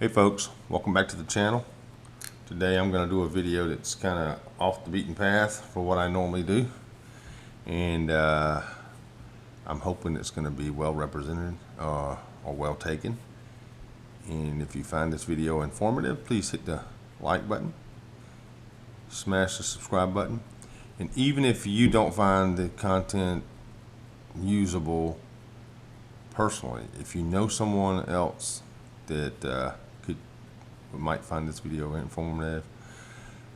Hey folks, welcome back to the channel. Today I'm going to do a video that's kind of off the beaten path for what I normally do, and I'm hoping it's going to be well represented or well taken. And if you find this video informative, please hit the like button, smash the subscribe button, and even if you don't find the content usable personally, if you know someone else that might find this video informative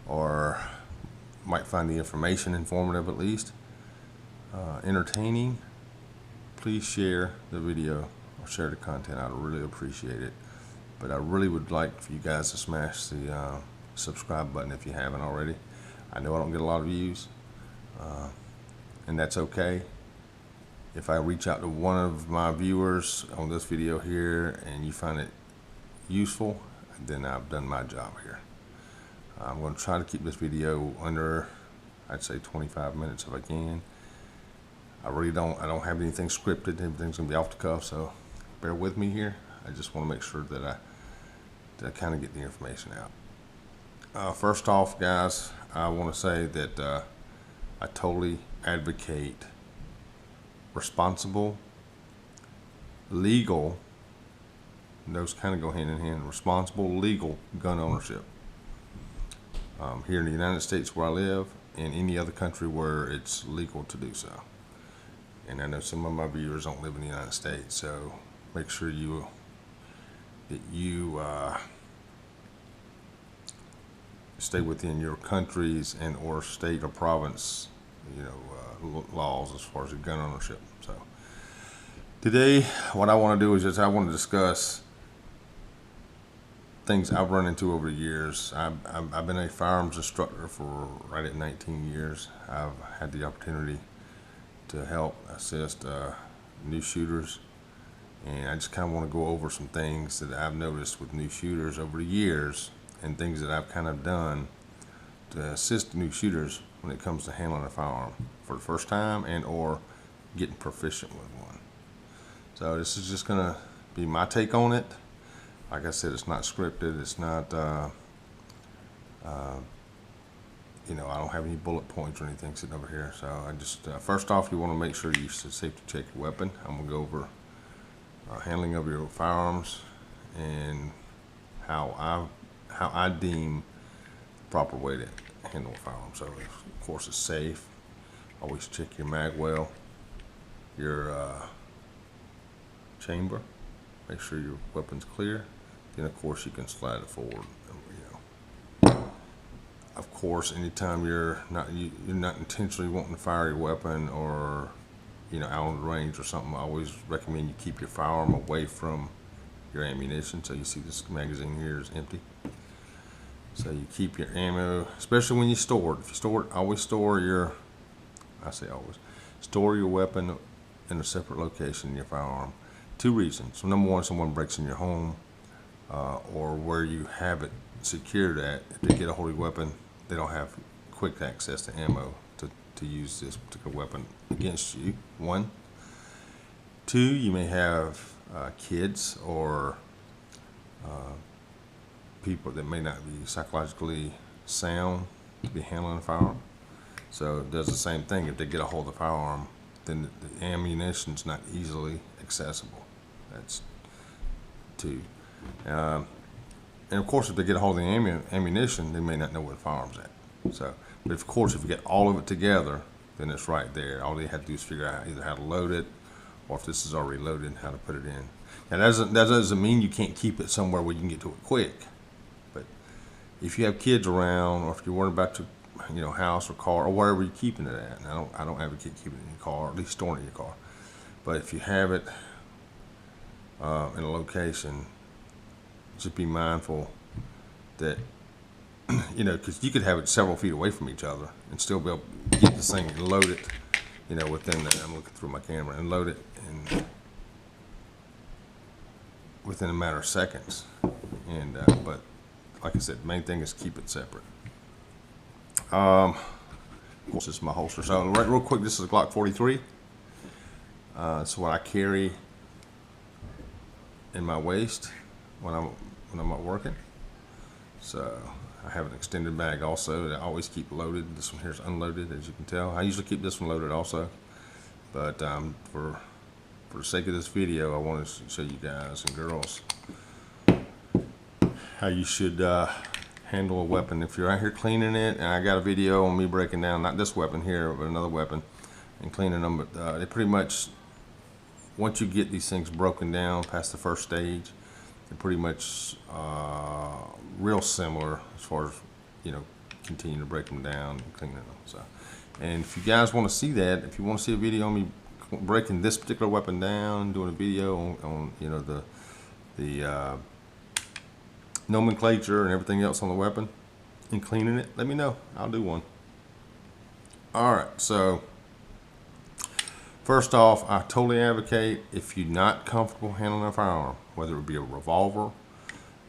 or might find the information informative, at least entertaining, please share the video or share the content. I'd really appreciate it. But I really would like for you guys to smash the subscribe button if you haven't already. I know I don't get a lot of views, and that's okay. If I reach out to one of my viewers on this video here and you find it useful, then I've done my job here. I'm going to try to keep this video under, I'd say, 25 minutes if I can. I don't have anything scripted. Everything's going to be off the cuff, so bear with me here. I just want to make sure that I kind of get the information out. First off, guys, I want to say that I totally advocate responsible, legal, those kind of go hand in hand, responsible, legal gun ownership. Here in the United States where I live, and any other country where it's legal to do so. And I know some of my viewers don't live in the United States, so make sure you stay within your country's and or state or province, laws as far as your gun ownership. So today, what I want to do is I want to discuss things I've run into over the years. I've been a firearms instructor for right at 19 years. I've had the opportunity to help assist new shooters, and I just kind of want to go over some things that I've noticed with new shooters over the years and things that I've kind of done to assist new shooters when it comes to handling a firearm for the first time and or getting proficient with one. So this is just going to be my take on it. Like I said, it's not scripted. It's not, I don't have any bullet points or anything sitting over here. So I just, first off, you want to make sure you safety check your weapon. I'm going to go over handling of your firearms and how I deem the proper way to handle a firearm. So, of course, it's safe. Always check your mag well, your chamber. Make sure your weapon's clear. Then, of course, you can slide it forward. Of course, anytime you're not intentionally wanting to fire your weapon or out on the range or something, I always recommend you keep your firearm away from your ammunition. So you see this magazine here is empty. So you keep your ammo, especially when you store it. If you store it, always store your, store your weapon in a separate location in your firearm. Two reasons. So number one, someone breaks in your home or where you have it secured at, if they get a hold of your weapon, they don't have quick access to ammo to use this particular weapon against you, one. Two, you may have kids or people that may not be psychologically sound to be handling a firearm. So it does the same thing. If they get a hold of the firearm, then the ammunition's not easily accessible. That's two. And of course, if they get a hold of the ammunition, they may not know where the firearm's at. So, but of course, if you get all of it together, then it's right there. All they have to do is figure out either how to load it, or if this is already loaded, how to put it in. Now, that doesn't mean you can't keep it somewhere where you can get to it quick. But if you have kids around, or if you're worried about your house or car or wherever you're keeping it at, and I don't advocate keeping it in your car, or at least storing it in your car. But if you have it in a location, just be mindful that because you could have it several feet away from each other and still be able to get this thing and load it, within I'm looking through my camera and load it within a matter of seconds. And but like I said, the main thing is keep it separate. Of course, this is my holster. So right, real quick, this is a Glock 43. It's what I carry in my waist when I'm not working. So I have an extended bag also that I always keep loaded. This one here is unloaded, as you can tell. I usually keep this one loaded also, but for the sake of this video, I want to show you guys and girls how you should handle a weapon. If you're out here cleaning it, and I got a video on me breaking down, not this weapon here, but another weapon, and cleaning them, but they pretty much, once you get these things broken down past the first stage, they're pretty much real similar as far as, you know, continue to break them down and cleaning them. So, and if you guys want to see that, if you want to see a video on me breaking this particular weapon down, doing a video on you know, the nomenclature and everything else on the weapon and cleaning it, let me know. I'll do one. Alright, so first off, I totally advocate, if you're not comfortable handling a firearm, whether it be a revolver,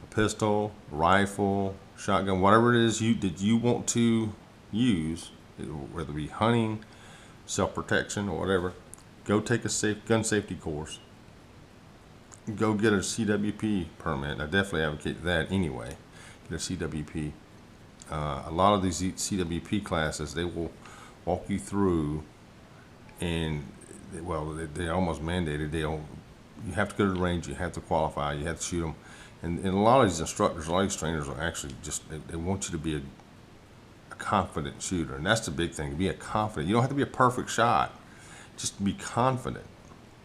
a pistol, rifle, shotgun, whatever it is that you want to use, whether it be hunting, self-protection, or whatever, go take a gun safety course. Go get a CWP permit. I definitely advocate that anyway. Get a CWP. A lot of these CWP classes, they will walk you through, and well, they're almost mandated. You have to go to the range. You have to qualify. You have to shoot them. And a lot of these instructors, a lot of these trainers are actually just, they want you to be a confident shooter, and that's the big thing. To be a confident. You don't have to be a perfect shot. Just be confident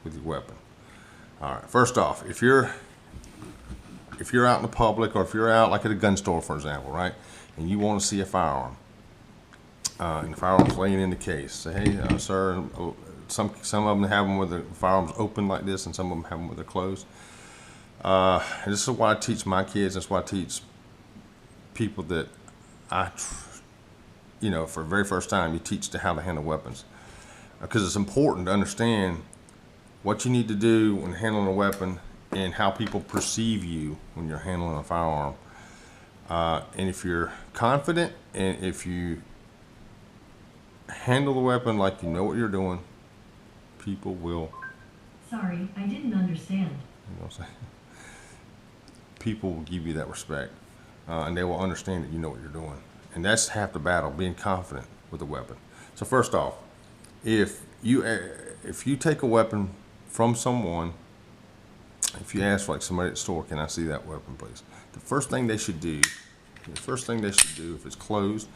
with your weapon. All right. First off, if you're out in the public, or if you're out like at a gun store, for example, right, and you want to see a firearm, and the firearm's laying in the case, say, hey, sir. Some of them have them with the firearms open like this, and some of them have them with they're closed. And this is what I teach my kids. That's what I teach people that you know, for the very first time, you teach how to handle weapons, because it's important to understand what you need to do when handling a weapon and how people perceive you when you're handling a firearm. And if you're confident, and if you handle the weapon like you know what you're doing, people will. Sorry, I didn't understand. You know what I'm saying? People will give you that respect, and they will understand that you know what you're doing. And that's half the battle, being confident with the weapon. So first off, if you take a weapon from someone, if you ask like somebody at the store, can I see that weapon, please? The first thing they should do, if it's closed,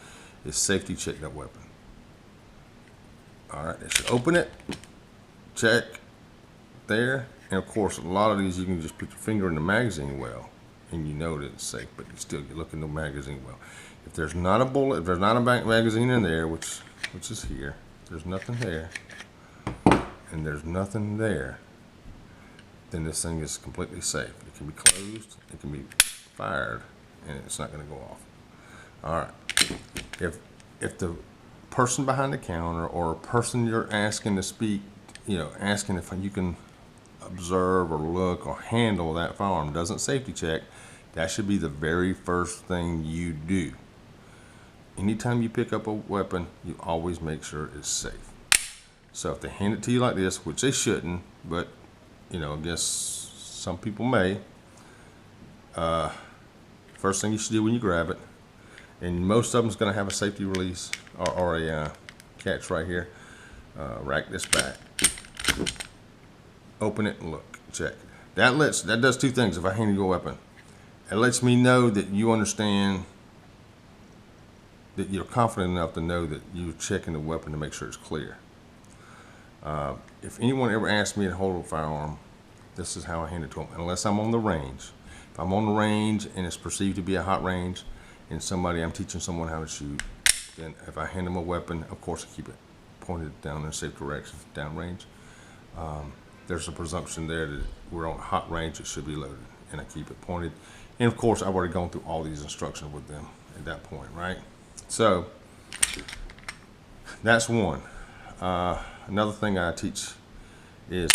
is safety check that weapon. All right, they should open it, check there, and of course, a lot of these you can just put your finger in the magazine well, and you know that it's safe, but you still look in the magazine well. If there's not a bullet, if there's not a magazine in there, which is here, there's nothing there, and there's nothing there, then this thing is completely safe. It can be closed, it can be fired, and it's not going to go off. All right. If the person behind the counter, or a person you're asking to speak, you know, asking if you can observe or look or handle that firearm, doesn't safety check, that should be the very first thing you do. Anytime you pick up a weapon, you always make sure it's safe. So if they hand it to you like this, which they shouldn't, but you know, I guess some people may, first thing you should do when you grab it, and most of them is going to have a safety release or a catch right here. Rack this back, open it, and look, check. That does two things. If I hand you a weapon, it lets me know that you understand, that you're confident enough to know that you're checking the weapon to make sure it's clear. If anyone ever asks me to hold a firearm, this is how I hand it to them, unless I'm on the range. If I'm on the range and it's perceived to be a hot range, and I'm teaching someone how to shoot, then if I hand them a weapon, of course I keep it pointed down in a safe direction, downrange. There's a presumption there that we're on a hot range, it should be loaded, and I keep it pointed. And of course, I've already gone through all these instructions with them at that point, right? So that's one. Another thing I teach is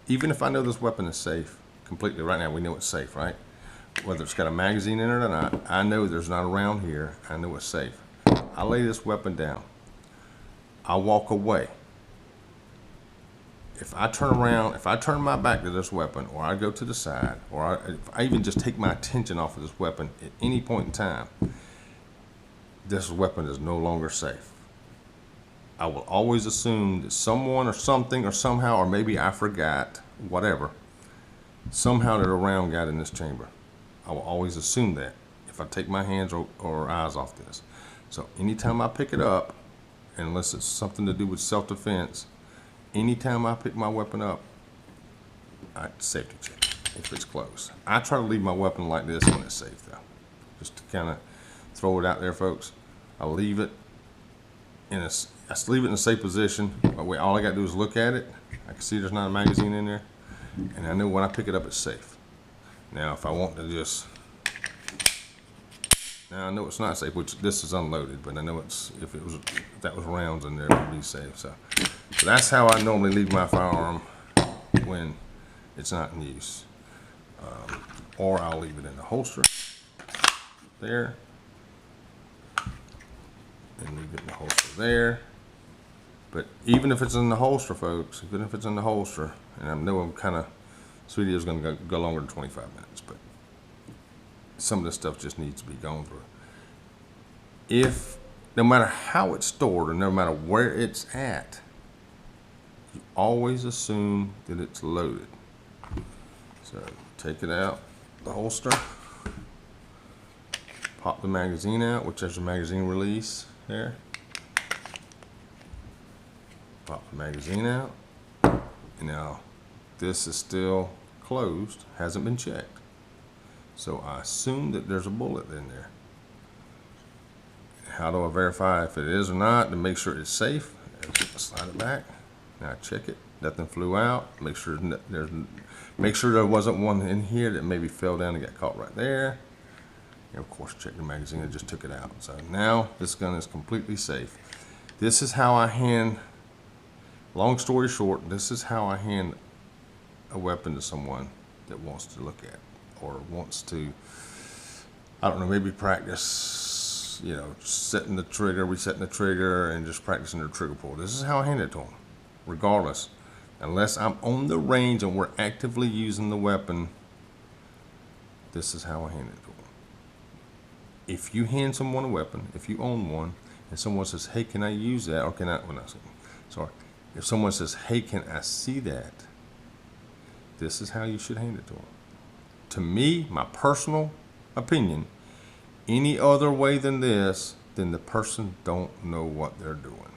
even if I know this weapon is safe completely right now, we know it's safe, right? Whether it's got a magazine in it or not, I know there's not a round here. I know it's safe. I lay this weapon down. I walk away. if I turn around, if I turn my back to this weapon, or I go to the side, or if I even just take my attention off of this weapon at any point in time, this weapon is no longer safe. I will always assume that someone or something or somehow, or maybe I forgot, whatever, somehow that a round got in this chamber. I will always assume that if I take my hands or eyes off this. So anytime I pick it up, unless it's something to do with self-defense, anytime I pick my weapon up, I safety check if it's close. I try to leave my weapon like this when it's safe, though. Just to kind of throw it out there, folks. I leave it in a, I leave it in a safe position. That way, all I got to do is look at it. I can see there's not a magazine in there, and I know when I pick it up, it's safe. Now, if I want to just, now I know it's not safe, which this is unloaded, but I know it's, if that was rounds in there, it would be safe. So that's how I normally leave my firearm when it's not in use. Or I'll leave it in the holster there, and leave it in the holster there. But even if it's in the holster, folks, even if it's in the holster, and I know I'm kind of, this video is going to go longer than 25 minutes, but some of this stuff just needs to be gone through. If, no matter how it's stored or no matter where it's at, you always assume that it's loaded. So take it out, the holster, pop the magazine out, which has your magazine release there. Pop the magazine out. And now this is still closed, hasn't been checked. So I assume that there's a bullet in there. How do I verify if it is or not to make sure it's safe? Slide it back. Now check it. Nothing flew out. Make sure there wasn't one in here that maybe fell down and got caught right there. And of course, check the magazine. I just took it out. So now this gun is completely safe. This is how I hand. Long story short, this is how I hand a weapon to someone that wants to look at or wants to, I don't know, maybe practice, you know, setting the trigger, resetting the trigger, and just practicing their trigger pull. This is how I hand it to them, regardless. Unless I'm on the range and we're actively using the weapon, this is how I hand it to them. If you hand someone a weapon, if you own one, and someone says, hey, can I use that? Or can I, well, no, sorry. If someone says, hey, can I see that? This is how you should hand it to them. To me, my personal opinion, any other way than this, then the person don't know what they're doing.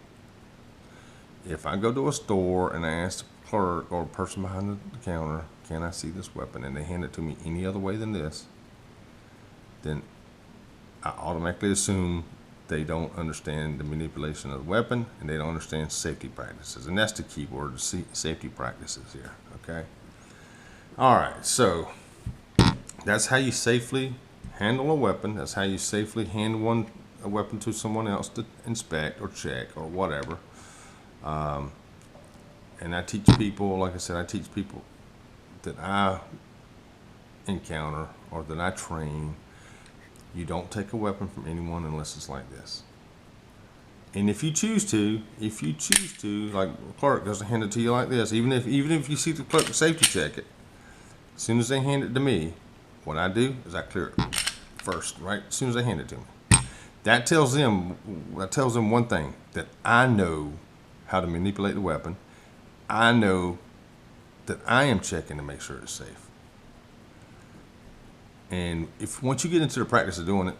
If I go to a store and I ask the clerk or the person behind the counter, can I see this weapon? And they hand it to me any other way than this, then I automatically assume they don't understand the manipulation of the weapon and they don't understand safety practices. And that's the key word, safety practices here, okay? All right, so that's how you safely handle a weapon. That's how you safely hand a weapon to someone else to inspect or check or whatever. And I teach people, like I said, I teach people that I encounter or that I train, you don't take a weapon from anyone unless it's like this. And if you choose to, like the clerk doesn't hand it to you like this, even if you see the clerk safety check it, as soon as they hand it to me, what I do is I clear it first, right? As soon as they hand it to me. That tells them one thing, that I know how to manipulate the weapon. I know that I am checking to make sure it's safe. And once you get into the practice of doing it,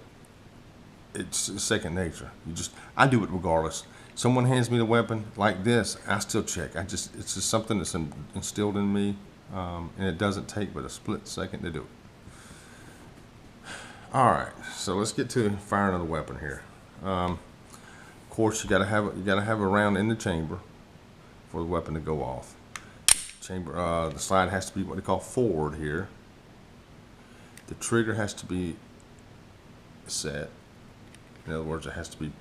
it's second nature. I do it regardless. Someone hands me the weapon like this, I still check. It's just something that's instilled in me, and it doesn't take but a split second to do it. All right, so let's get to firing of the weapon here. Of course, you gotta have a round in the chamber for the weapon to go off. The slide has to be what they call forward here. The trigger has to be set. In other words, it has to be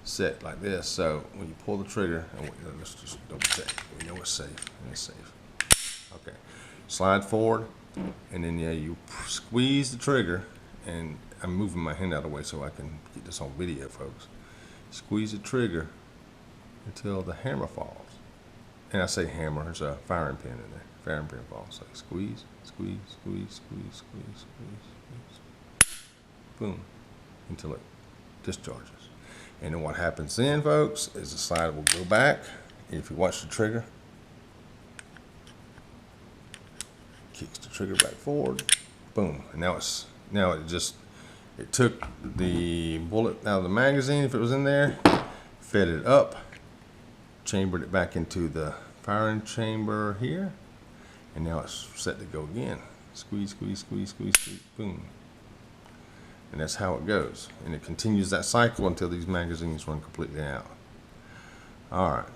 set like this. So when you pull the trigger, and let's just double check. We know it's safe. And it's safe. Okay. Slide forward, and then you squeeze the trigger. And I'm moving my hand out of the way so I can get this on video, folks. Squeeze the trigger, until the hammer falls. And I say hammer, there's a firing pin in there. Firing pin falls. So squeeze, squeeze, squeeze, squeeze, squeeze, squeeze, squeeze. Boom. Until it discharges. And then what happens then, folks, is the slide will go back. And if you watch the trigger, kicks the trigger back forward. Boom. And now it took the bullet out of the magazine if it was in there, fed it up, chambered it back into the firing chamber here, and now it's set to go again. Squeeze, squeeze, squeeze, squeeze, squeeze, boom. And that's how it goes. And it continues that cycle until these magazines run completely out. All right.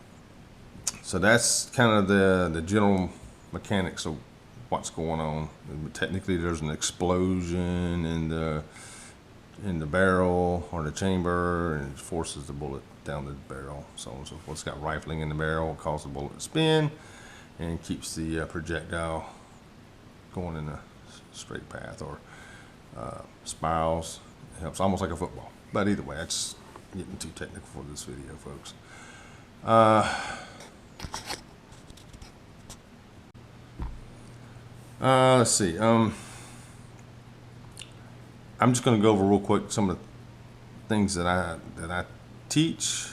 So that's kind of the general mechanics of what's going on. Technically, there's an explosion in the barrel or the chamber, and it forces the bullet down the barrel, so on and so forth. It's got rifling in the barrel, causes the bullet to spin, and keeps the projectile going in a straight path, or spirals. It helps, almost like a football. But either way, that's getting too technical for this video, folks. Let's see. I'm just going to go over real quick some of the things that I teach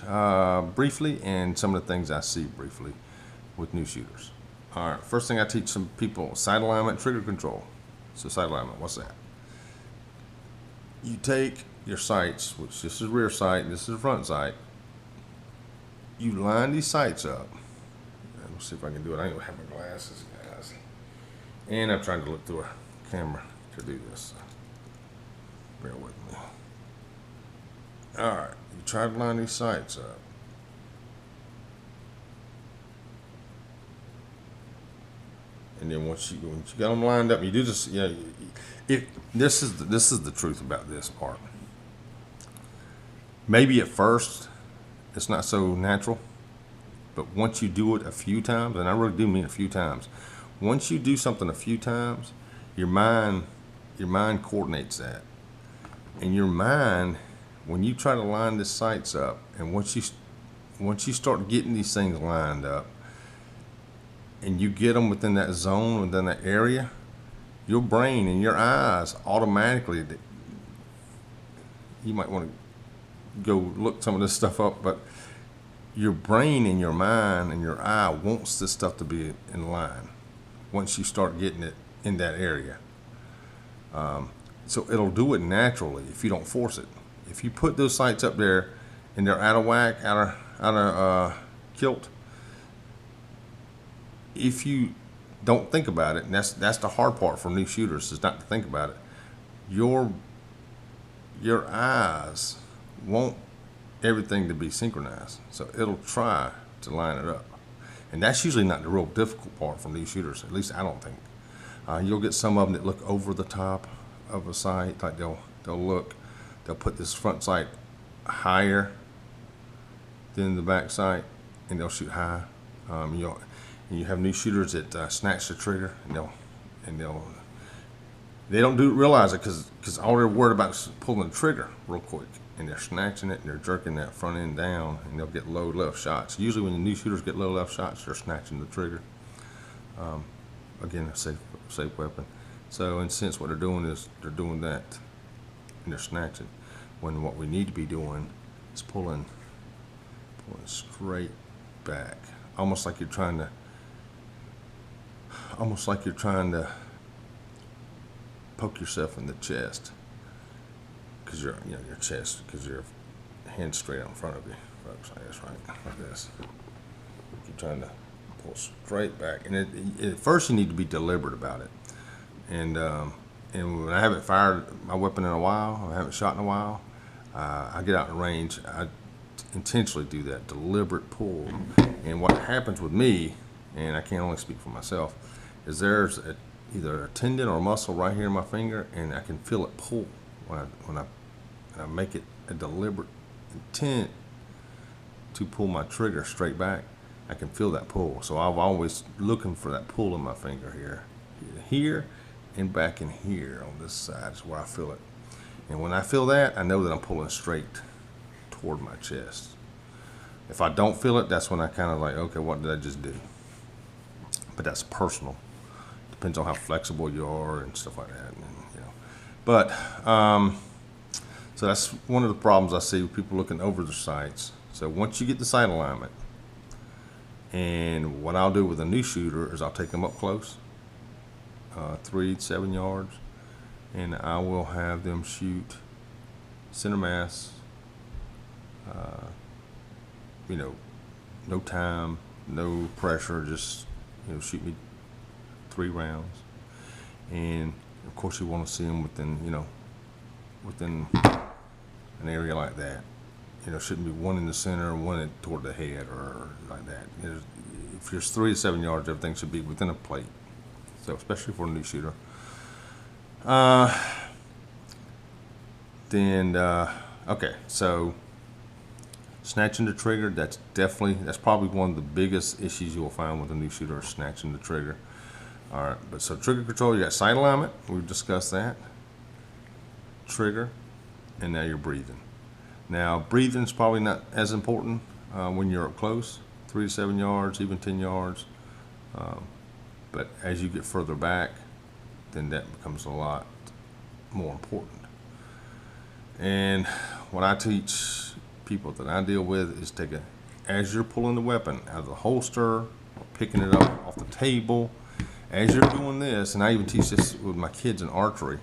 briefly, and some of the things I see briefly with new shooters. All right. First thing I teach some people: sight alignment, trigger control. So sight alignment. What's that? You take your sights, which this is rear sight, this is front sight. You line these sights up. Let's see if I can do it. I don't have my glasses, guys. And I'm trying to look through a camera to do this. So bear with me. Alright, you try to line these sights up. And then once you got them lined up, you do this. Yeah, this is the truth about this part. Maybe at first it's not so natural, but once you do it a few times, and I really do mean a few times, once you do something a few times, your mind coordinates that. And your mind, when you try to line the sights up, and once you start getting these things lined up, and you get them within that zone, within that area, your brain and your eyes automatically, you might want to go look some of this stuff up, but your brain and your mind and your eye wants this stuff to be in line once you start getting it in that area. So it'll do it naturally if you don't force it. If you put those sights up there and they're out of whack, out of kilt, if you don't think about it, and that's the hard part for new shooters, is not to think about it. Your eyes want everything to be synchronized, so it'll try to line it up, and that's usually not the real difficult part for new shooters. At least I don't think. You'll get some of them that look over the top of a sight, like they'll put this front sight higher than the back sight, and they'll shoot high. And you have new shooters that snatch the trigger, and they don't realize it because all they're worried about is pulling the trigger real quick, and they're snatching it and they're jerking that front end down, and they'll get low left shots. Usually when the new shooters get low left shots, they're snatching the trigger. Again, a safe weapon. So in a sense, what they're doing is they're doing that, and they're snatching. When what we need to be doing is pulling straight back, almost like you're trying to poke yourself in the chest, because your chest, because your hand's straight out in front of you, folks. I guess right like this. You're trying to pull straight back, and at first you need to be deliberate about it. And when I haven't fired my weapon in a while, I haven't shot in a while, I get out in range. I intentionally do that deliberate pull, and what happens with me, and I can only speak for myself, is there's either a tendon or a muscle right here in my finger, and I can feel it pull when I make it a deliberate intent to pull my trigger straight back. I can feel that pull, so I'm always looking for that pull in my finger here, and back in here on this side is where I feel it. And when I feel that, I know that I'm pulling straight toward my chest. If I don't feel it, that's when I kind of like, okay, what did I just do? But that's personal. Depends on how flexible you are and stuff like that. And, you know, but so that's one of the problems I see with people looking over their sights. So once you get the sight alignment, and what I'll do with a new shooter is I'll take them up close, 3 to 7 yards, and I will have them shoot center mass. You know, no time, no pressure, just, you know, shoot me 3 rounds. And of course you want to see them within, you know, within an area like that. You know, shouldn't be one in the center, one toward the head or like that. If there's 3 to 7 yards, everything should be within a plate. So especially for a new shooter. Okay, so snatching the trigger, that's probably one of the biggest issues you'll find with a new shooter, is snatching the trigger. All right, but so trigger control, you got sight alignment, we've discussed that. Trigger, and now you're breathing. Now, breathing is probably not as important when you're up close, 3 to 7 yards, even 10 yards. But as you get further back, then that becomes a lot more important. And what I teach people that I deal with is as you're pulling the weapon out of the holster or picking it up off the table, as you're doing this, and I even teach this with my kids in archery,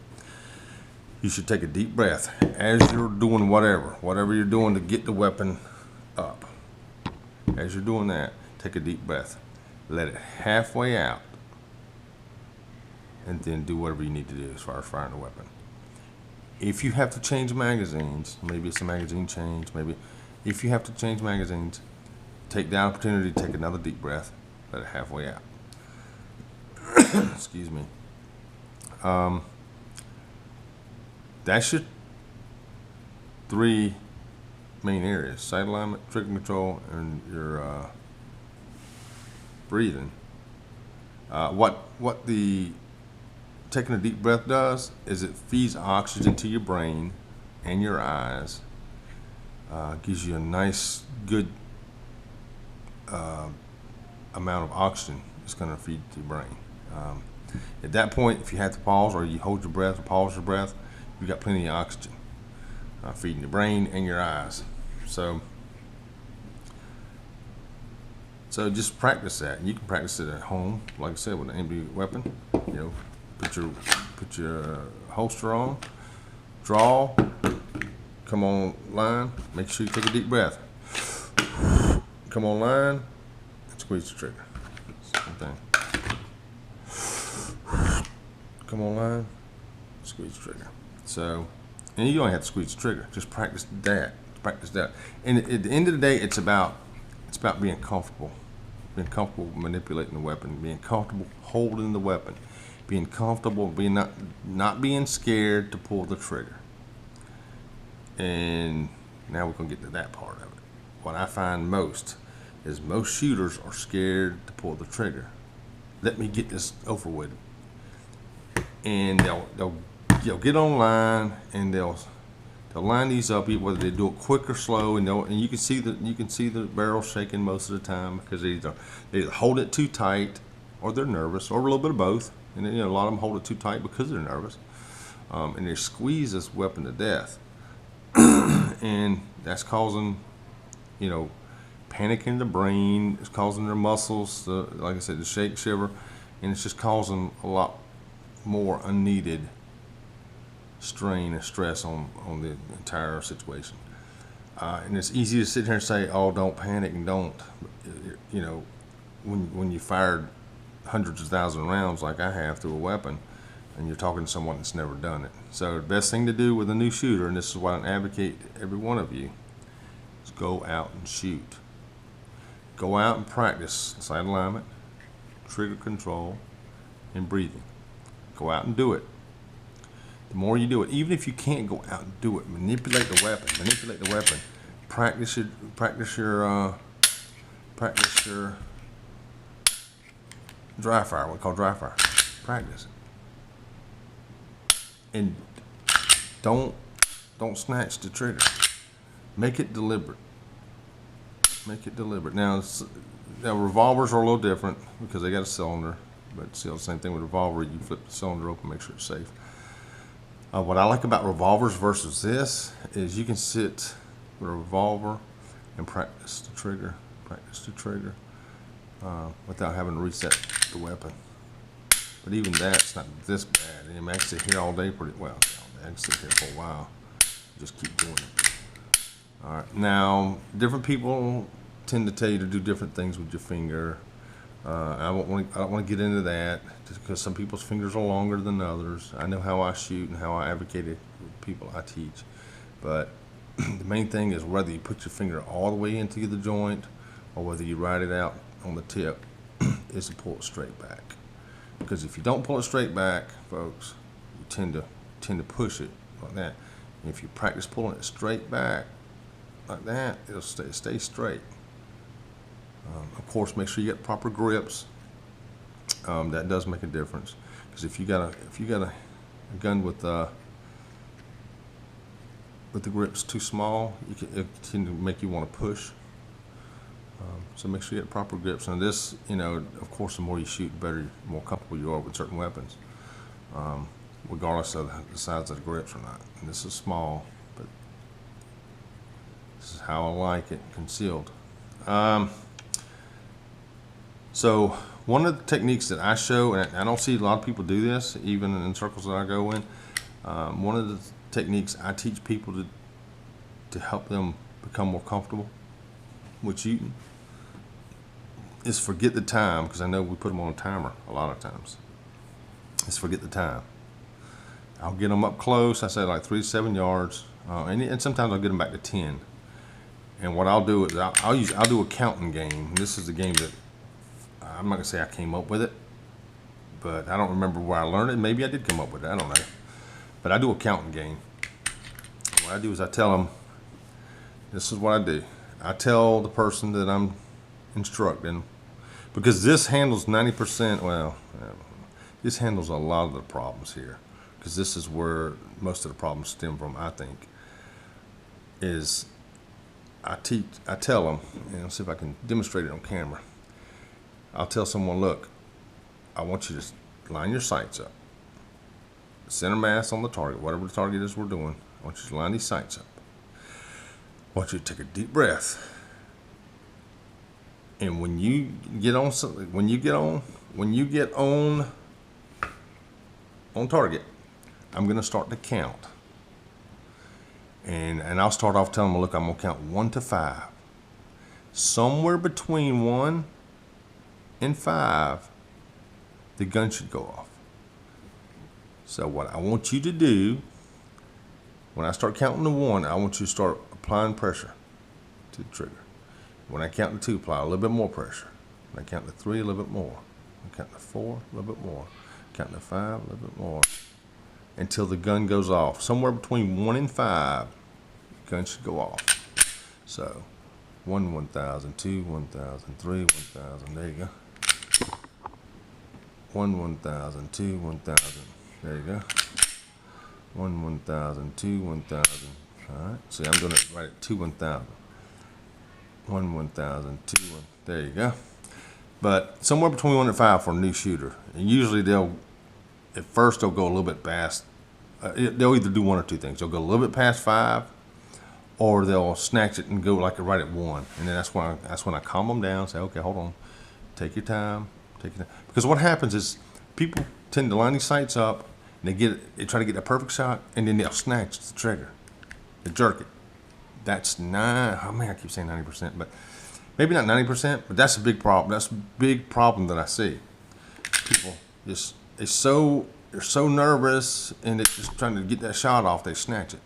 you should take a deep breath as you're doing whatever you're doing to get the weapon up. As you're doing that, take a deep breath, let it halfway out, and then do whatever you need to do as far as firing the weapon. If you have to change magazines, maybe it's a magazine change, if you have to change magazines, take the opportunity to take another deep breath, let it halfway out. Excuse me. That's your 3 main areas: sight alignment, trigger control, and your breathing. What the taking a deep breath does is it feeds oxygen to your brain and your eyes, gives you a nice, good amount of oxygen it's going to feed to your brain. At that point, if you have to pause or you hold your breath or pause your breath, you've got plenty of oxygen feeding your brain and your eyes. So just practice that. You can practice it at home, like I said, with an empty weapon. You know, put your holster on, draw, come on line, make sure you take a deep breath. Come on line, and squeeze the trigger. Same thing. Come on line, squeeze the trigger. So, and you don't have to squeeze the trigger. Just practice that. And at the end of the day, it's about being comfortable. Being comfortable manipulating the weapon, being comfortable holding the weapon, being comfortable being not being scared to pull the trigger. And now we're gonna get to that part of it. What I find most shooters are scared to pull the trigger. Let me get this over with. And they'll get online and they'll line these up, whether they do it quick or slow, and you can see the barrel shaking most of the time because they either hold it too tight or they're nervous, or a little bit of both. And then, a lot of them hold it too tight because they're nervous, and they squeeze this weapon to death, and that's causing, panic in the brain. It's causing their muscles, like I said, to shake, shiver, and it's just causing a lot more unneeded strain and stress on the entire situation. And it's easy to sit here and say, "Oh, don't panic," and don't. When you fired hundreds of thousands of rounds like I have through a weapon, and you're talking to someone that's never done it. So the best thing to do with a new shooter, and this is what I advocate to every one of you, is go out and shoot. Go out and practice sight alignment, trigger control, and breathing. Go out and do it. The more you do it, even if you can't go out and do it, manipulate the weapon. Practice your dry fire, what we call dry fire. Practice it. And don't snatch the trigger. Make it deliberate. Make it deliberate. Now revolvers are a little different because they got a cylinder, but still the same thing with a revolver. You flip the cylinder open, make sure it's safe. What I like about revolvers versus this is you can sit with a revolver and practice the trigger, without having to reset the weapon. But even that's not this bad. I can sit here all day pretty well. I can sit here for a while. Just keep doing it. All right. Now, different people tend to tell you to do different things with your finger. I don't want to get into that just because some people's fingers are longer than others. I know how I shoot and how I advocate it with people I teach. But the main thing is whether you put your finger all the way into the joint or whether you ride it out on the tip is to pull it straight back. Because if you don't pull it straight back, folks, you tend to push it like that. And if you practice pulling it straight back like that, it'll stay straight. Of course, make sure you get proper grips. That does make a difference. Because if you got a gun with the grips too small, it tend to make you want to push. So make sure you get proper grips. And this, of course, the more you shoot, the better, the more comfortable you are with certain weapons, regardless of the size of the grips or not. And this is small, but this is how I like it concealed. So one of the techniques that I show, and I don't see a lot of people do this, even in circles that I go in, one of the techniques I teach people to help them become more comfortable with shooting is forget the time, because I know we put them on a timer a lot of times. Is forget the time. I'll get them up close. I say like 3 to 7 yards, and sometimes I'll get them back to 10. And what I'll do is I'll do a counting game. This is the game that I'm not gonna say I came up with it, but I don't remember where I learned it. Maybe I did come up with it. I don't know. But I do a counting game. What I do is I tell them, this is what I do. I tell the person that I'm instructing, because this handles 90%, well, this handles a lot of the problems here, because this is where most of the problems stem from, I think, is I tell them, and I'll see if I can demonstrate it on camera. I'll tell someone, look, I want you to line your sights up. Center mass on the target, whatever the target is we're doing. I want you to line these sights up. I want you to take a deep breath. And when you get on target, I'm going to start to count. And I'll start off telling them, look, I'm going to count 1 to 5. Somewhere between 1 and 5, the gun should go off. So what I want you to do, when I start counting to 1, I want you to start applying pressure to the trigger. When I count to 2, apply a little bit more pressure. When I count to 3, a little bit more. When I count to 4, a little bit more. Count to 5, a little bit more. Until the gun goes off. Somewhere between 1 and 5, the gun should go off. So 1, 1,000, 2, 1,000, 3, 1,000. There you go. 1, 1,000, 2, 1,000. There you go. 1, 1,000, 2, 1,000. All right. See, I'm doing it right at 2, 1,000. 1, 1,000, 2, 1. There you go. But somewhere between 1 and 5 for a new shooter. And usually at first they'll go a little bit past. They'll either do one or two things. They'll go a little bit past 5, or they'll snatch it and go like right at 1. And then that's when I calm them down. Say, okay, hold on, take your time, Because what happens is people tend to line these sights up, and they try to get a perfect shot, and then they'll snatch the trigger, they jerk it. That's I keep saying 90%, but maybe not 90%, but that's a big problem. That's a big problem that I see. People they're so nervous, and they're just trying to get that shot off, they snatch it.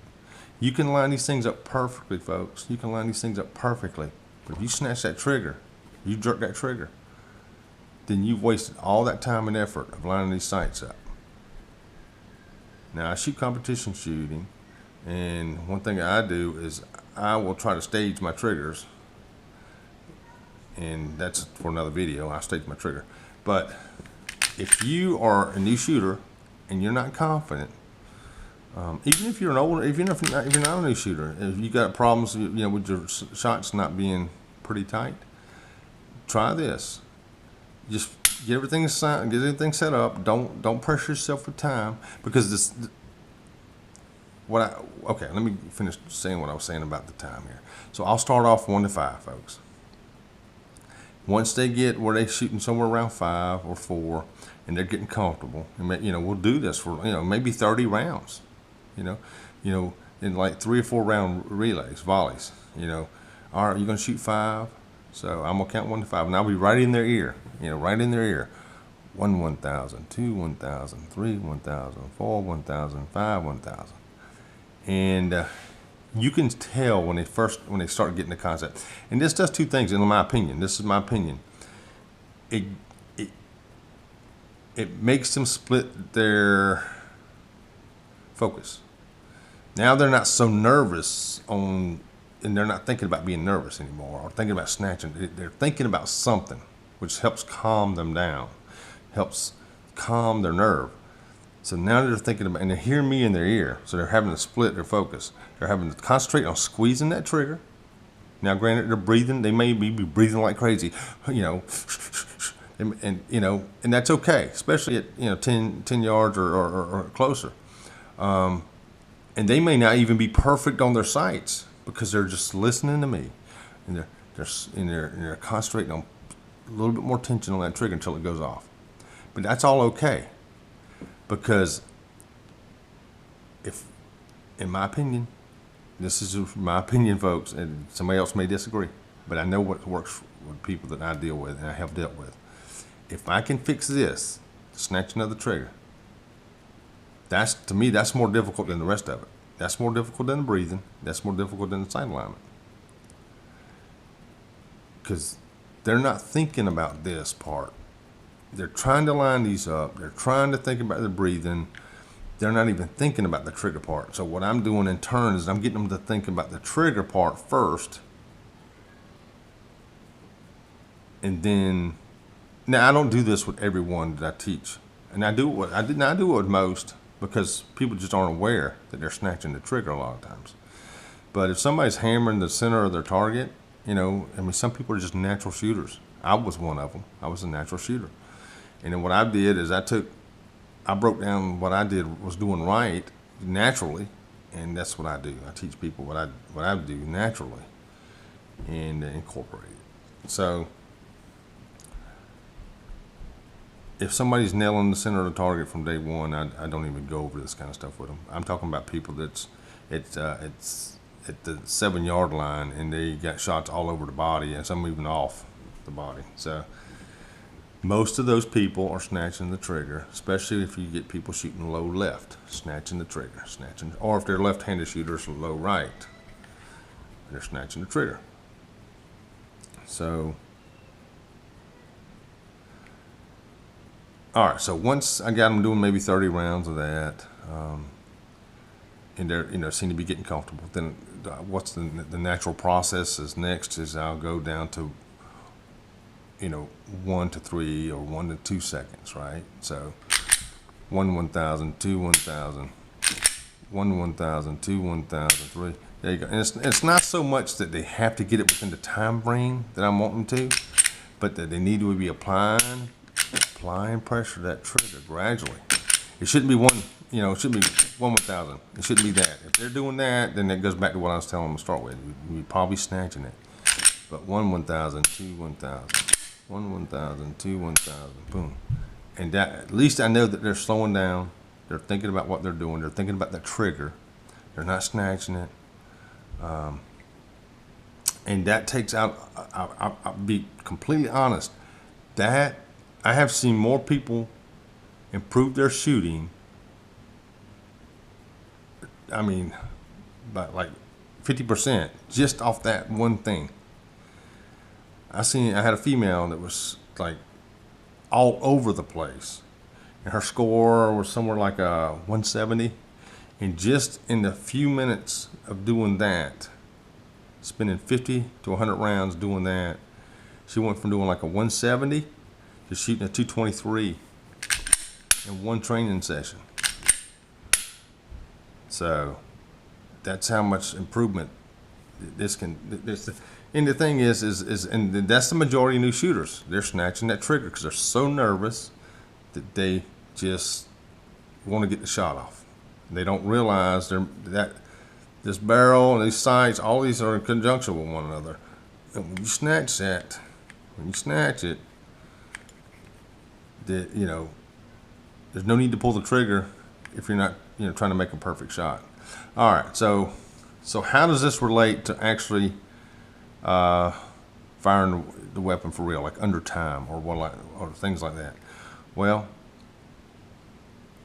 You can line these things up perfectly, folks. You can line these things up perfectly. But if you snatch that trigger, you jerk that trigger, then you've wasted all that time and effort of lining these sights up. Now, I shoot competition shooting, and one thing I do is I will try to stage my triggers, and that's for another video. I stage my trigger. But if you are a new shooter and you're not confident, even if you're if you're not a new shooter, if you got problems, with your shots not being pretty tight. Try this. Just get everything set up. Don't pressure yourself with time, because let me finish saying what I was saying about the time here. So I'll start off 1 to 5, folks. Once they get where they're shooting somewhere around 5 or 4, and they're getting comfortable, and we'll do this for maybe 30 rounds, in like 3 or 4 round volleys. All right, you're gonna shoot 5, so I'm gonna count 1 to 5, and I'll be right in their ear, right in their ear. 1, 1,000, 2, 1,000, 3, 1,000, 4, 1,000, 5, 1,000, and you can tell when they start getting the concept. And this does 2 things, in my opinion. This is my opinion. It makes them split their focus. Now they're not so nervous and they're not thinking about being nervous anymore or thinking about snatching. They're thinking about something, which helps calm them down, helps calm their nerve. So now they're thinking about, and they're hearing me in their ear, so they're having to split their focus. They're having to concentrate on squeezing that trigger. Now, granted, they're breathing. They may be breathing like crazy, and that's okay, especially at 10 yards or closer. And they may not even be perfect on their sights because they're just listening to me, and they're concentrating on a little bit more tension on that trigger until it goes off. But that's all okay. Because in my opinion, this is my opinion, folks, and somebody else may disagree, but I know what works with people that I deal with and I have dealt with. If I can fix this, snatching of the trigger, to me, that's more difficult than the rest of it. That's more difficult than the breathing. That's more difficult than the sight alignment. Because they're not thinking about this part. They're trying to line these up. They're trying to think about the breathing. They're not even thinking about the trigger part. So what I'm doing in turn is I'm getting them to think about the trigger part first. And then, now I don't do this with everyone that I teach. And I do it with most because people just aren't aware that they're snatching the trigger a lot of times. But if somebody's hammering the center of their target, some people are just natural shooters. I was one of them. I was a natural shooter. And then what I did is I broke down what I was doing right naturally, and that's what I do. I teach people what I do naturally and incorporate it. So if somebody's nailing the center of the target from day one, I don't even go over this kind of stuff with them. I'm talking about people it's at the 7-yard line and they got shots all over the body and some even off the body. So most of those people are snatching the trigger, especially if you get people shooting low left, snatching the trigger, or if they're left-handed shooters, low right, they're snatching the trigger. So, all right. So once I got them doing maybe 30 rounds of that, and they're seem to be getting comfortable, then what's the natural process is next is I'll go down to 1 to 3 or 1 to 2 seconds, right? So 1, 1,000, 2, 1,000, 1, 1,000, 2, 1,000, 3. There you go. And it's not so much that they have to get it within the time frame that I'm wanting to, but that they need to be applying pressure to that trigger gradually. It shouldn't be it shouldn't be 1, 1,000. It shouldn't be that. If they're doing that, then that goes back to what I was telling them to start with. We're probably snatching it. But 1, 1,000, 2, 1,000. 1, 1,000, 2, 1,000, boom. And that, at least I know that they're slowing down. They're thinking about what they're doing. They're thinking about the trigger. They're not snatching it. And that takes out, I'll be completely honest, that I have seen more people improve their shooting, by like 50% just off that one thing. I had a female that was like all over the place, and her score was somewhere like a 170. And just in the few minutes of doing that, spending 50 to 100 rounds doing that, she went from doing like a 170 to shooting a 223 in one training session. So that's how much improvement this can. And the thing is and that's the majority of new shooters. They're snatching that trigger because they're so nervous that they just want to get the shot off. They don't realize that this barrel and these sights, all these are in conjunction with one another. And when you snatch it, that there's no need to pull the trigger if you're not trying to make a perfect shot. All right, so how does this relate to actually firing the weapon for real, like under time or things like that? Well,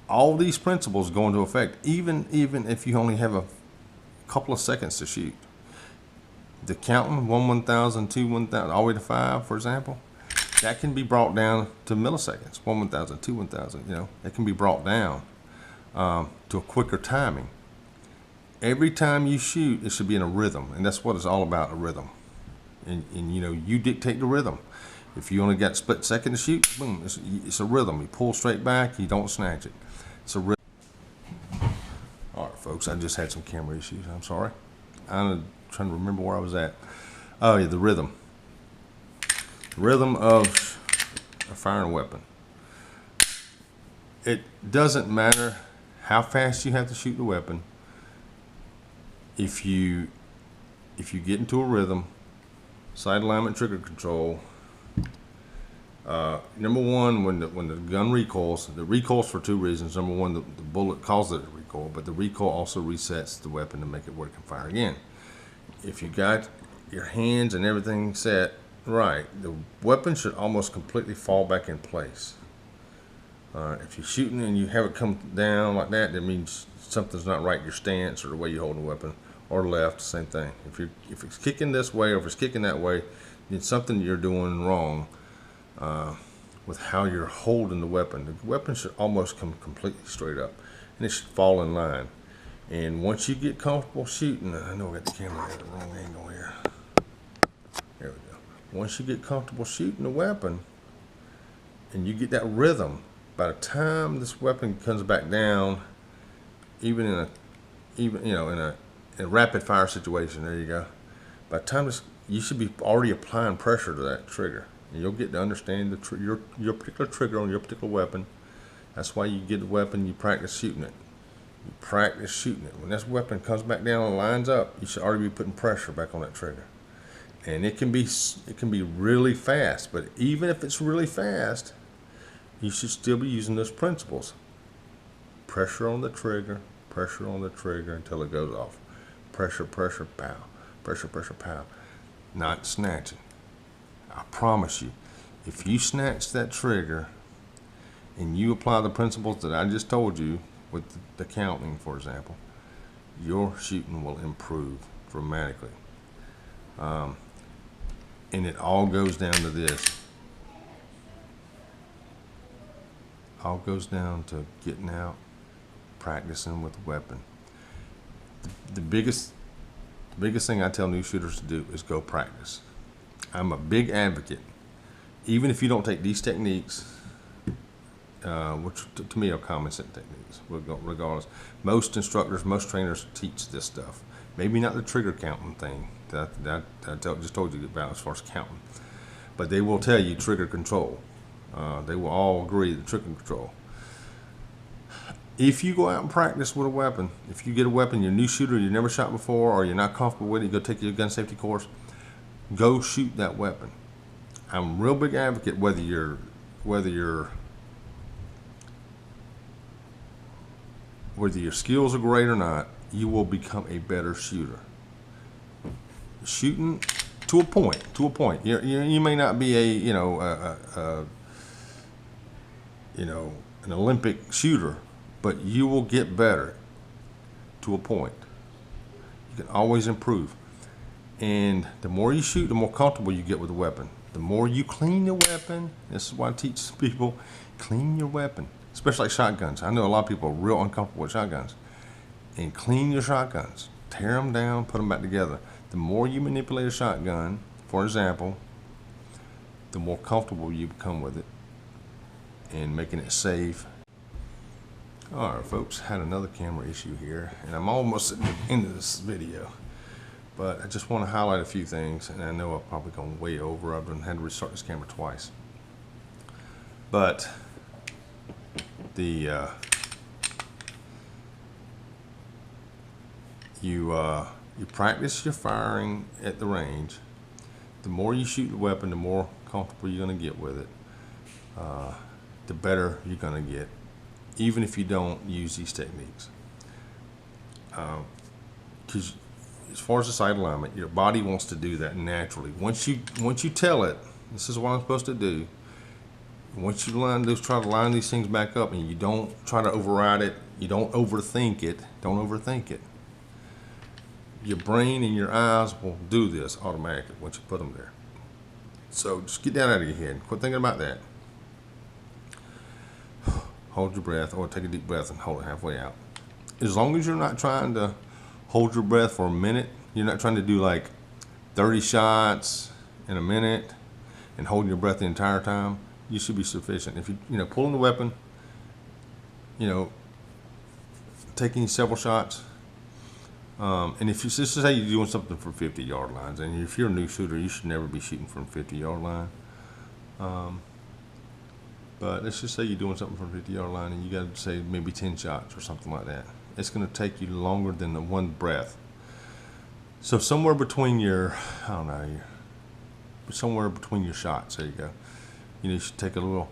all these principles go into effect even if you only have a couple of seconds to shoot. The counting 1/1000, 2/1000, all the way to 5, for example, that can be brought down to milliseconds. 1/1000, 2/1000. It can be brought down to a quicker timing. Every time you shoot, it should be in a rhythm, and that's what it's all about, a rhythm. And you dictate the rhythm. If you only got a split second to shoot, boom, it's a rhythm. You pull straight back, you don't snatch it. It's a rhythm. All right, folks, I just had some camera issues. I'm sorry. I'm trying to remember where I was at. Oh, yeah, the rhythm. The rhythm of firing a weapon. It doesn't matter how fast you have to shoot the weapon. If you get into a rhythm, sight alignment, trigger control. Number one, when the gun recoils, it recoils for two reasons. Number one, the bullet causes it to recoil, but the recoil also resets the weapon to make it where it can fire again. If you got your hands and everything set right, the weapon should almost completely fall back in place. If you're shooting and you have it come down like that means something's not right in your stance or the way you hold the weapon, or left, same thing. If it's kicking this way or if it's kicking that way, then something you're doing wrong with how you're holding the weapon. The weapon should almost come completely straight up, and it should fall in line. And once you get comfortable shooting, I know I got the camera at the wrong angle here. There we go. Once you get comfortable shooting the weapon, and you get that rhythm, by the time this weapon comes back down, even in a rapid fire situation, there you go. By the time you should be already applying pressure to that trigger, and you'll get to understand your particular trigger on your particular weapon. That's why you get the weapon, you practice shooting it. You practice shooting it. When this weapon comes back down and lines up, you should already be putting pressure back on that trigger. And it can be really fast, but even if it's really fast, you should still be using those principles. Pressure on the trigger until it goes off. Pressure, pressure, pow. Pressure, pressure, pow. Not snatching. I promise you, if you snatch that trigger and you apply the principles that I just told you with the counting, for example, your shooting will improve dramatically. And it all goes down to this. All goes down to getting out, practicing with the weapon. The biggest thing I tell new shooters to do is go practice. I'm a big advocate, even if you don't take these techniques, which to me are common sense techniques, regardless. Most instructors, most trainers teach this stuff. Maybe not the trigger counting thing that I just told you about as far as counting, but they will tell you trigger control. They will all agree the trigger control. If you go out and practice with a weapon, if you get a weapon, you're a new shooter, you've never shot before, or you're not comfortable with it, you go take your gun safety course, go shoot that weapon. I'm a real big advocate whether your skills are great or not, you will become a better shooter. Shooting to a point. You may not be an Olympic shooter, but you will get better to a point. You can always improve. And the more you shoot, the more comfortable you get with the weapon. The more you clean your weapon, this is why I teach people, clean your weapon, especially like shotguns. I know a lot of people are real uncomfortable with shotguns. And clean your shotguns. Tear them down, put them back together. The more you manipulate a shotgun, for example, the more comfortable you become with it and making it safe. All right, folks, had another camera issue here, and I'm almost at the end of this video. But I just want to highlight a few things, and I know I've probably gone way over. I've had to restart this camera twice. But the you practice your firing at the range. The more you shoot the weapon, the more comfortable you're going to get with it. The better you're going to get, even if you don't use these techniques. Because as far as the sight alignment, your body wants to do that naturally. Once you tell it, this is what I'm supposed to do. Once you try to line these things back up, and you don't try to override it, you don't overthink it. Don't overthink it. Your brain and your eyes will do this automatically once you put them there. So just get that out of your head. Quit thinking about that. Hold your breath, or take a deep breath and hold it halfway out. As long as you're not trying to hold your breath for a minute, you're not trying to do like 30 shots in a minute and holding your breath the entire time, you should be sufficient. If you pulling the weapon, taking several shots, and if this is how you're doing something for 50-yard lines, and if you're a new shooter, you should never be shooting from 50-yard line. But let's just say you're doing something from 50-yard line, and you got to say maybe 10 shots or something like that. It's going to take you longer than the one breath. So somewhere between somewhere between your shots, there you go. You should take a little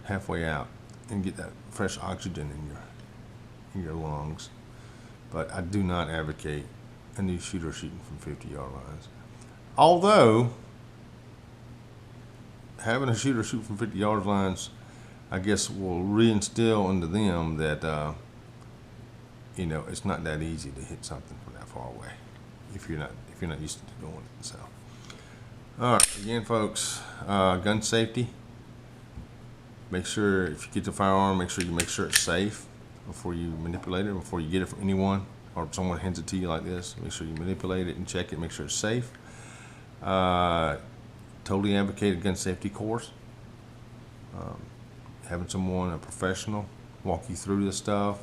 halfway out and get that fresh oxygen in your lungs. But I do not advocate a new shooter shooting from 50-yard lines. Although having a shooter shoot from 50-yard lines, I guess, will reinstill into them that it's not that easy to hit something from that far away if you're not used to doing it. So, all right, again, folks, gun safety. Make sure if you get the firearm, make sure it's safe before you manipulate it, before you get it from anyone or someone hands it to you like this. Make sure you manipulate it and check it. Make sure it's safe. Totally advocate a gun safety course. Having someone, a professional, walk you through this stuff,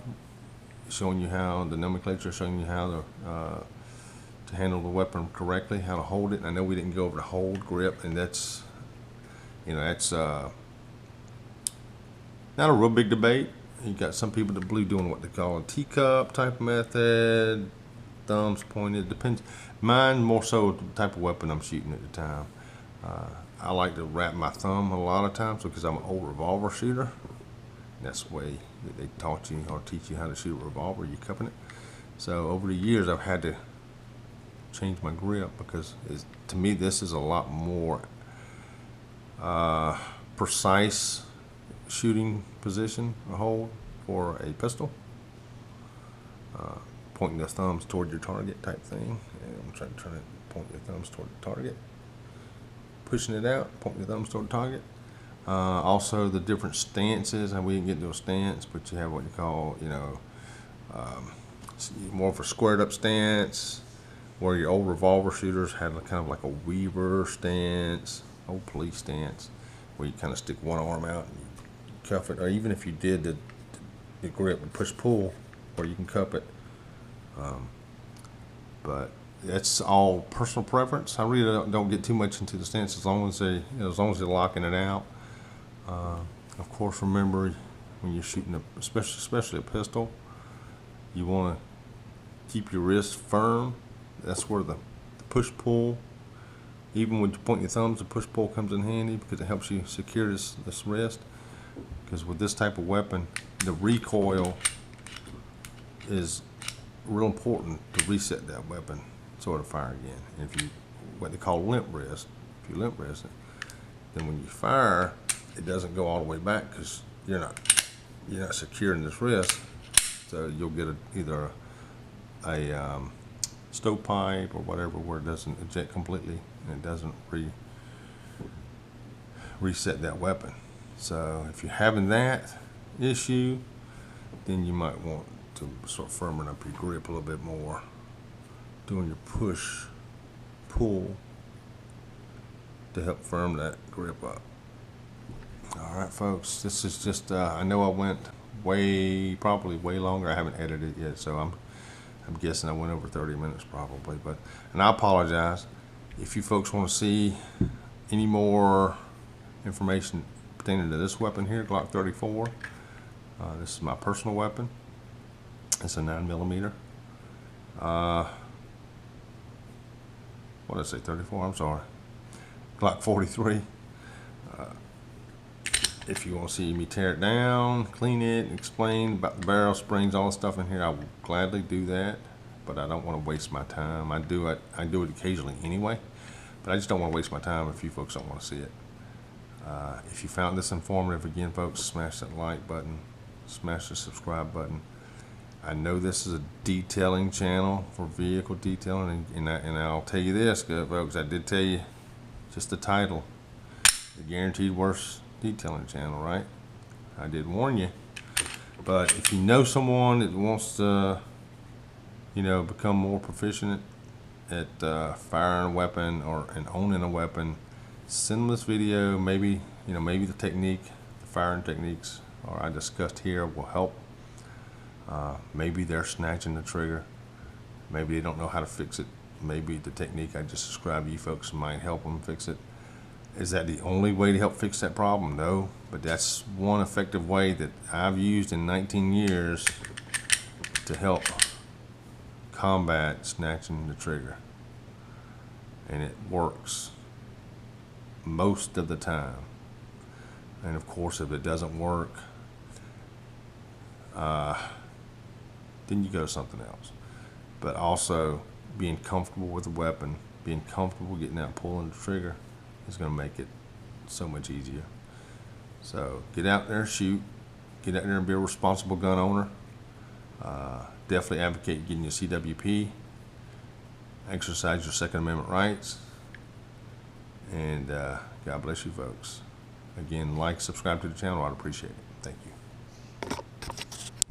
showing you how the nomenclature, showing you how to handle the weapon correctly, how to hold it. And I know we didn't go over the hold, grip, and that's not a real big debate. You got some people that believe doing what they call a teacup type method, thumbs pointed, depends. Mine more so the type of weapon I'm shooting at the time. I like to wrap my thumb a lot of times because I'm an old revolver shooter. That's the way that they taught you or teach you how to shoot a revolver. You're cupping it. So over the years, I've had to change my grip because to me this is a lot more precise shooting position or hold for a pistol. Pointing the thumbs toward your target type thing. And I'm trying to point your thumbs toward the target. Pushing it out, pointing your thumbs toward the target. Also the different stances, and we didn't get to a stance, but you have what you call, more of a squared up stance, where your old revolver shooters had kind of like a weaver stance, old police stance, where you kind of stick one arm out and you cuff it, or even if you did the grip and push pull, where you can cup it. But that's all personal preference. I really don't get too much into the stance as long as they're locking it out. Of course, remember when you're shooting especially a pistol, you want to keep your wrist firm. That's where the push pull. Even when you point your thumbs, the push pull comes in handy because it helps you secure this wrist. Because with this type of weapon, the recoil is real important to reset that weapon so it'll fire again. And if you, what they call limp wrist, if you limp wrist it, then when you fire, it doesn't go all the way back because you're not securing this wrist. So you'll get either a stovepipe or whatever where it doesn't eject completely and it doesn't reset that weapon. So if you're having that issue, then you might want to start firming up your grip a little bit more, doing your push pull to help firm that grip up. All right, folks, this is just I know I went probably way longer. I haven't edited it yet, so I'm guessing I went over 30 minutes probably, and I apologize. If you folks want to see any more information pertaining to this weapon here, Glock 34, this is my personal weapon. It's a 9mm. What did I say, 34? I'm sorry. Glock 43. If you want to see me tear it down, clean it, explain about the barrel, springs, all the stuff in here, I will gladly do that. But I don't want to waste my time. I do it occasionally anyway, but I just don't want to waste my time if you folks don't want to see it. If you found this informative, again, folks, smash that like button, smash the subscribe button. I know this is a detailing channel for vehicle detailing, and I'll tell you this, good folks, I did tell you just the title, the guaranteed worst detailing channel, right? I did warn you. But if you know someone that wants to, become more proficient at firing a weapon and owning a weapon, send them this video. Maybe the technique, the firing techniques, or I discussed here will help. Maybe they're snatching the trigger. Maybe they don't know how to fix it. Maybe the technique I just described to you folks might help them fix it. Is that the only way to help fix that problem? No, but that's one effective way that I've used in 19 years to help combat snatching the trigger. And it works most of the time. And of course, if it doesn't work, then you go to something else. But also, being comfortable with the weapon, being comfortable getting out and pulling the trigger is going to make it so much easier. So get out there, shoot, get out there and be a responsible gun owner. Definitely advocate getting your CWP, exercise your Second Amendment rights, and God bless you folks. Again, like, subscribe to the channel, I'd appreciate it. Thank you.